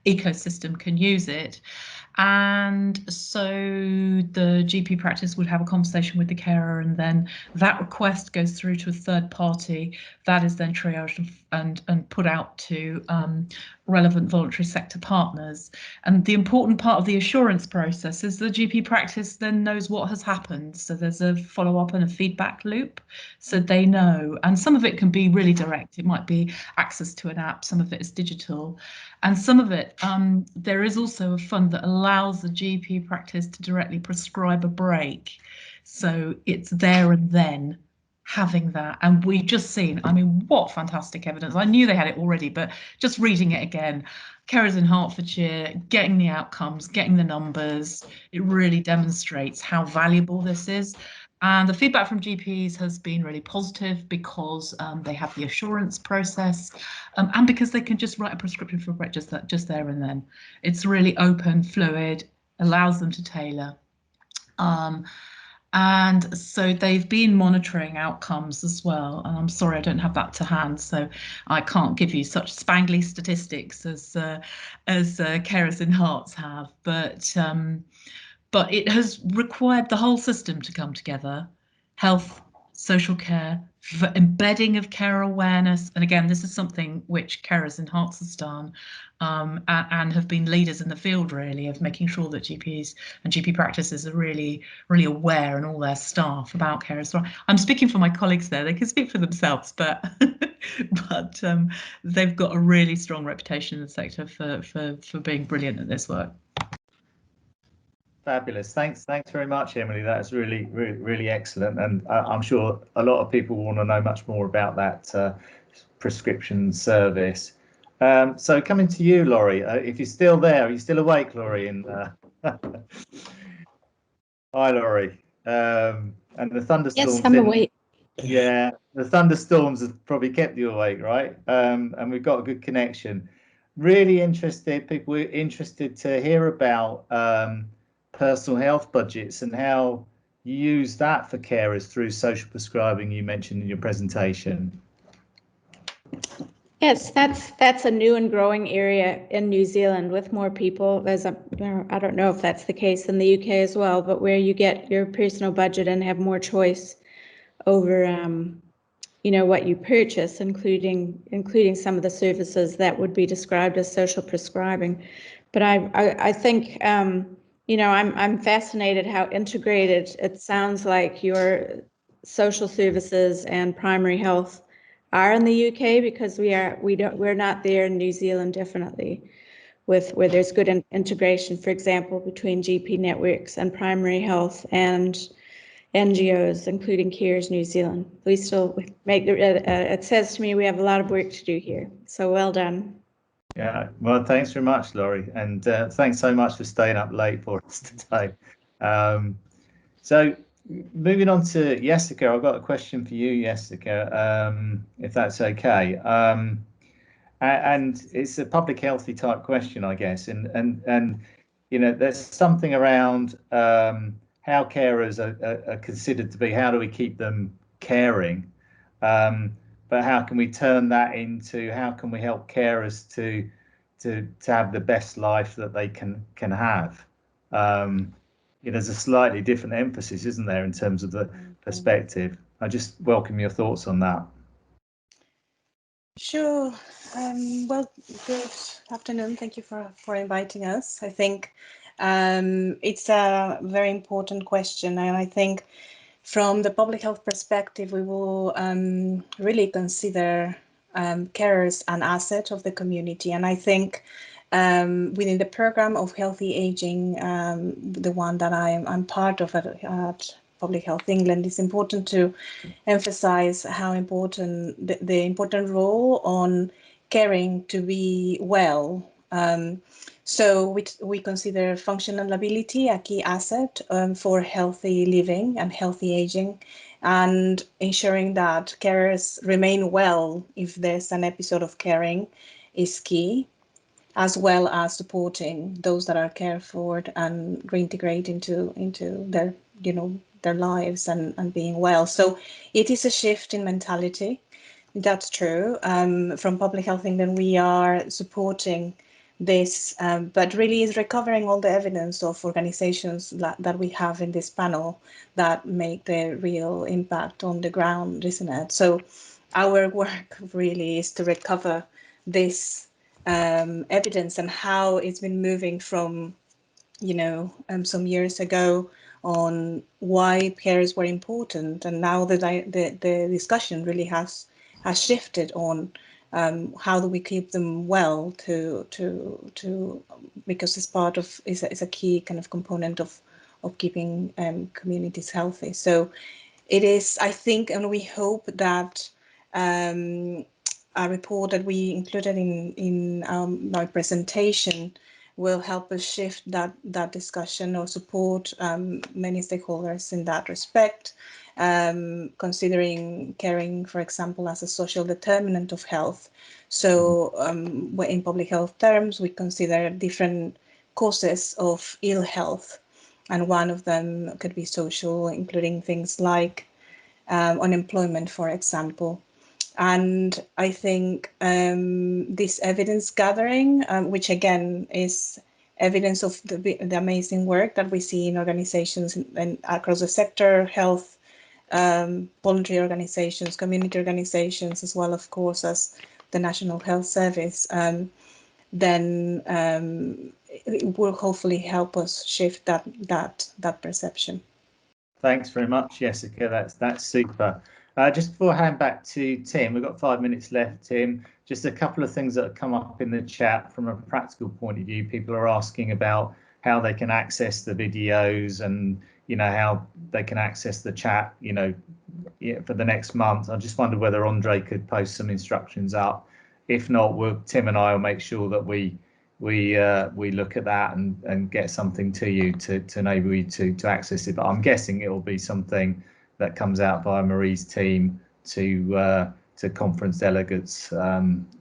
ecosystem can use it. And so the GP practice would have a conversation with the carer, and then that request goes through to a third party that is then triaged and put out to relevant voluntary sector partners. And the important part of the assurance process is the GP practice then knows what has happened. So there's a follow-up and a feedback loop, so they know. And some of it can be really direct. It might be access to an app, some of it is digital, and some of it, there is also a fund that allows the GP practice to directly prescribe a break. So it's there and then having that. And we've just seen, I mean, what fantastic evidence. I knew they had it already, but just reading it again, carers in Hertfordshire, getting the outcomes, getting the numbers, it really demonstrates how valuable this is. And the feedback from GPs has been really positive because they have the assurance process, and because they can just write a prescription for a break just there and then. It's really open, fluid, allows them to tailor. And so they've been monitoring outcomes as well. And I'm sorry, I don't have that to hand, so I can't give you such spangly statistics as carers in Hearts have. But it has required the whole system to come together: health, social care, embedding of care awareness. And again, this is something which Carers in Hearts has done, and have been leaders in the field, really, of making sure that GPs and GP practices are really aware, and all their staff, about carers. So I'm speaking for my colleagues there, they can speak for themselves, but they've got a really strong reputation in the sector for being brilliant at this work. Fabulous. Thanks very much, Emily. That's really excellent, and I'm sure a lot of people want to know much more about that prescription service. So coming to you, Laurie, if you're still there, are you still awake, Laurie? And hi, Laurie. And the thunderstorms. Yes, I'm awake. Yeah, the thunderstorms have probably kept you awake, right? And we've got a good connection. Really interested. People are interested to hear about personal health budgets and how you use that for carers through social prescribing you mentioned in your presentation. Yes, that's a new and growing area in New Zealand, with more people. I don't know if that's the case in the UK as well, but where you get your personal budget and have more choice over what you purchase, including some of the services that would be described as social prescribing. But I think I'm fascinated how integrated it sounds like your social services and primary health are in the UK, because we're not there in New Zealand, definitely, where there's good integration, for example, between GP networks and primary health and NGOs, including Carers New Zealand. We still make it says to me we have a lot of work to do here. So well done. Yeah, well, thanks very much, Laurie, and thanks so much for staying up late for us today. So moving on to Yessica, I've got a question for you, Yessica, if that's okay. And it's a public healthy type question, I guess, and there's something around how carers are considered to be. How do we keep them caring? But how can we turn that into, how can we help carers to have the best life that they can have? There's a slightly different emphasis, isn't there, in terms of the perspective. I just welcome your thoughts on that. Sure. Well, good afternoon. Thank you for inviting us. I think it's a very important question, and I think from the public health perspective, we will really consider carers an asset of the community. And I think within the program of healthy aging, the one that I'm part of at Public Health England, it's important to emphasize how important the important role on caring to be well. So we consider functional ability a key asset for healthy living and healthy aging, and ensuring that carers remain well if there's an episode of caring is key, as well as supporting those that are cared for and reintegrate into their their lives and being well. So it is a shift in mentality. That's true. From Public Health England, we are supporting this, but really is recovering all the evidence of organizations that we have in this panel that make the real impact on the ground, isn't it? So our work really is to recover this evidence and how it's been moving from, some years ago on why carers were important, and now the discussion really has shifted on how do we keep them well because it's a key kind of component of keeping communities healthy. So it is, I think, and we hope that a report that we included in my presentation will help us shift that discussion or support many stakeholders in that respect, considering caring, for example, as a social determinant of health. So in public health terms, we consider different causes of ill health, and one of them could be social, including things like unemployment, for example. And I think this evidence gathering, which again is evidence of the amazing work that we see in organizations and across the sector, health, voluntary organizations, community organizations, as well, of course, as the National Health Service, then it will hopefully help us shift that perception. Thanks very much, Yessica. That's super. Just before I hand back to Tim, we've got 5 minutes left, Tim. Just a couple of things that have come up in the chat from a practical point of view. People are asking about how they can access the videos and, how they can access the chat, for the next month. I just wondered whether Andre could post some instructions up. If not, Tim and I will make sure that we look at that and get something to you to enable you to access it. But I'm guessing it will be something that comes out via Marie's team to conference delegates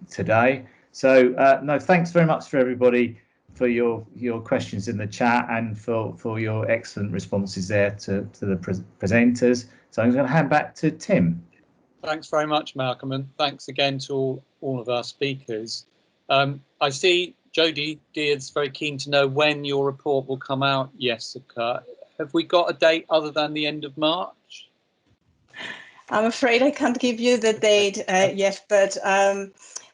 today. So no, thanks very much for everybody for your questions in the chat and for your excellent responses there to the presenters. So I'm going to hand back to Tim. Thanks very much, Malcolm, and thanks again to all of our speakers. I see Jodie Deard's very keen to know when your report will come out, Yessica. Have we got a date other than the end of March? I'm afraid I can't give you the date yet, but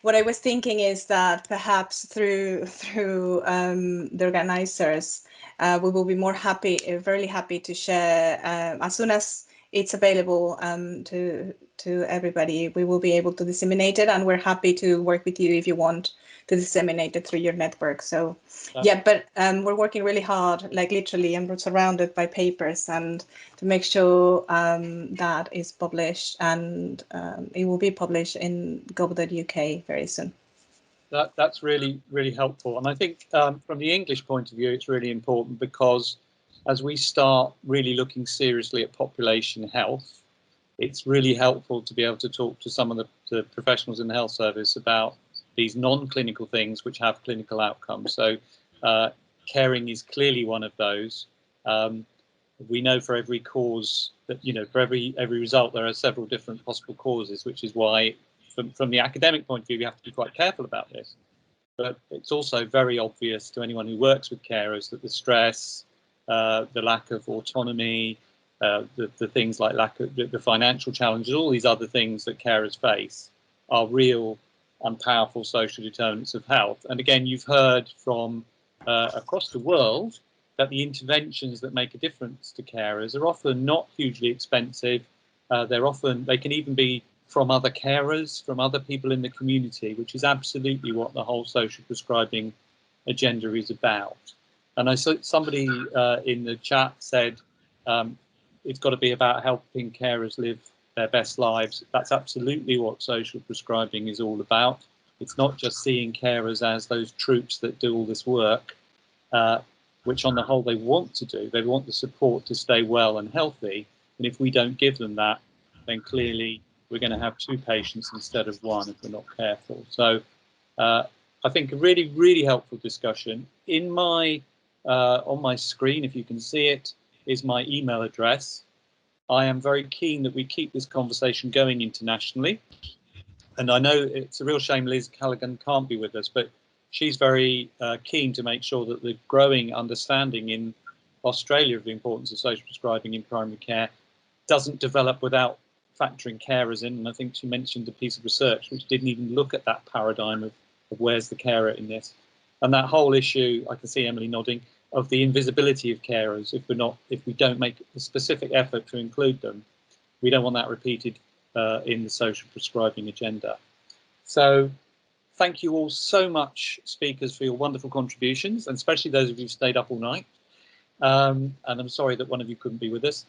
what I was thinking is that perhaps through the organizers, we will be very happy to share as soon as it's available to everybody. We will be able to disseminate it, and we're happy to work with you if you want to disseminate it through your network. So yeah, but we're working really hard, like literally, and we're surrounded by papers, and to make sure that is published, and it will be published in gov.uk very soon. That's really, really helpful. And I think from the English point of view, it's really important because as we start really looking seriously at population health, it's really helpful to be able to talk to some of the professionals in the health service about these non-clinical things which have clinical outcomes. So caring is clearly one of those. We know for every cause that, for every result, there are several different possible causes, which is why from the academic point of view, we have to be quite careful about this. But it's also very obvious to anyone who works with carers that the stress, the lack of autonomy, the things like lack of the financial challenges, all these other things that carers face are real and powerful social determinants of health. And again, you've heard from across the world that the interventions that make a difference to carers are often not hugely expensive. They can even be from other carers, from other people in the community, which is absolutely what the whole social prescribing agenda is about. And I saw somebody in the chat said it's got to be about helping carers live their best lives. That's absolutely what social prescribing is all about. It's not just seeing carers as those troops that do all this work, which on the whole they want to do. They want the support to stay well and healthy. And if we don't give them that, then clearly we're going to have 2 patients instead of 1 if we're not careful. So I think a really, really helpful discussion. In my on my screen, if you can see it, is my email address. I am very keen that we keep this conversation going internationally. And I know it's a real shame Liz Callaghan can't be with us, but she's very keen to make sure that the growing understanding in Australia of the importance of social prescribing in primary care doesn't develop without factoring carers in. And I think she mentioned a piece of research which didn't even look at that paradigm of where's the carer in this. And that whole issue, I can see Emily nodding, of the invisibility of carers. If we don't make a specific effort to include them, we don't want that repeated in the social prescribing agenda. So thank you all so much, speakers, for your wonderful contributions, and especially those of you who stayed up all night. And I'm sorry that one of you couldn't be with us.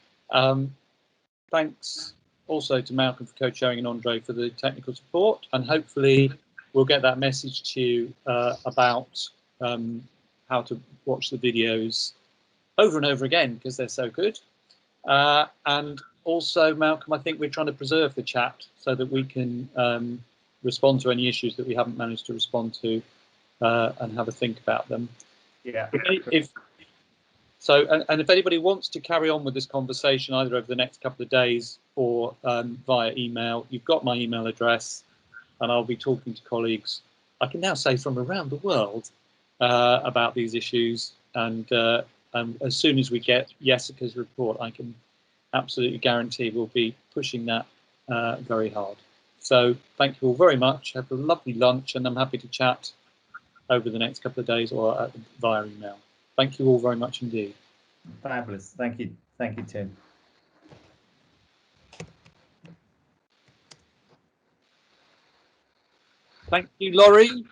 Thanks also to Malcolm for co-chairing and Andre for the technical support, and hopefully we'll get that message to you about how to watch the videos over and over again because they're so good. And also, Malcolm, I think we're trying to preserve the chat so that we can respond to any issues that we haven't managed to respond to and have a think about them. Yeah. And if anybody wants to carry on with this conversation either over the next couple of days or via email, you've got my email address, and I'll be talking to colleagues, I can now say from around the world, about these issues. And as soon as we get Yessica's report, I can absolutely guarantee we'll be pushing that very hard. So thank you all very much. Have a lovely lunch, and I'm happy to chat over the next couple of days or via email. Thank you all very much indeed. Fabulous. Thank you, Tim. Thank you, Laurie.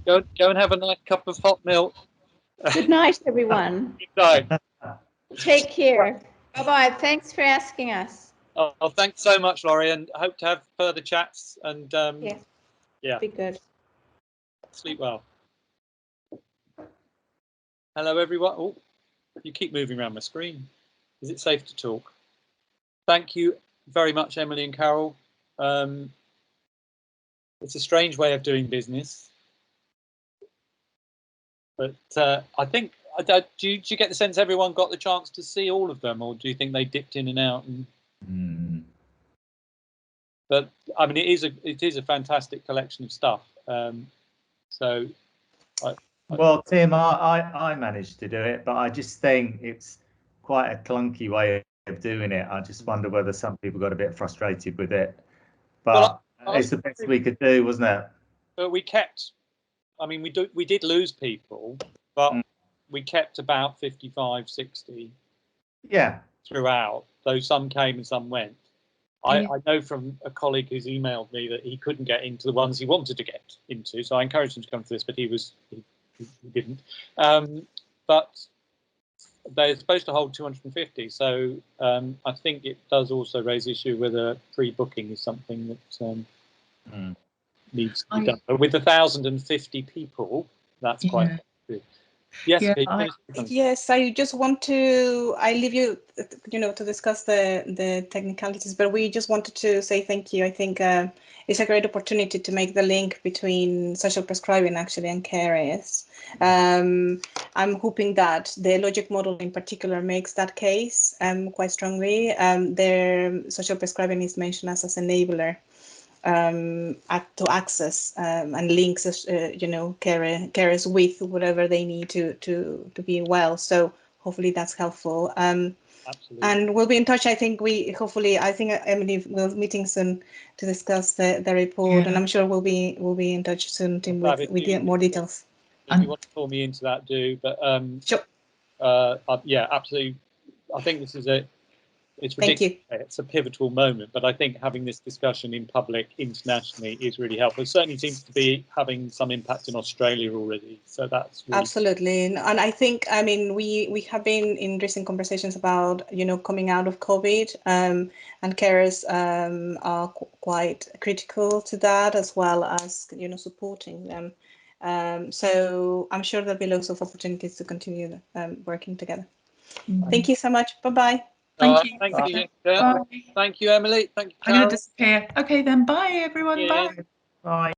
Go and have a nice cup of hot milk. Good night, everyone. Good night. Take care. Bye-bye. Thanks for asking us. Oh, thanks so much, Laurie, and I hope to have further chats. And Yes. yeah, Be good. Sleep well. Hello, everyone. Oh, you keep moving around my screen. Is it safe to talk? Thank you very much, Emily and Carole. It's a strange way of doing business, but I think, do you get the sense everyone got the chance to see all of them, or do you think they dipped in and out? And... But I mean, it is a fantastic collection of stuff. Well, Tim, I managed to do it, but I just think it's quite a clunky way of doing it. I just wonder whether some people got a bit frustrated with it. But well, it's the best we could do, wasn't it? But we kept. I mean, we did lose people, but we kept about 55, 60. Yeah. Throughout, though some came and some went. I know from a colleague who's emailed me that he couldn't get into the ones he wanted to get into, so I encouraged him to come to this, but he didn't. But they're supposed to hold 250, so I think it does also raise issue whether pre-booking is something that needs to be done. But with 1,050 people, that's quite good. Yes, yes, I just want to, I leave you, to discuss the technicalities, but we just wanted to say thank you. I think it's a great opportunity to make the link between social prescribing actually and carers. I'm hoping that the logic model in particular makes that case quite strongly. Their social prescribing is mentioned as an enabler to access and links, carers with whatever they need to be well. So hopefully that's helpful. Absolutely. And we'll be in touch. I think Emily will meeting soon to discuss the report, and I'm sure we'll be in touch soon, Tim, with more details. If you want to call me into that, do. But sure. Yeah, absolutely. I think this is it's ridiculous. Thank you. It's a pivotal moment, but I think having this discussion in public internationally is really helpful. It certainly seems to be having some impact in Australia already, so that's really absolutely. And I think, I mean, we have been in recent conversations about, you know, coming out of COVID, and carers are quite critical to that, as well as, you know, supporting them. So I'm sure there'll be lots of opportunities to continue working together. Thank you so much. Bye-bye. Thank you. Thank you. Thank you, Emily. Thank you, Carole. I'm going to disappear. Okay, then. Bye, everyone. Yeah. Bye. Bye.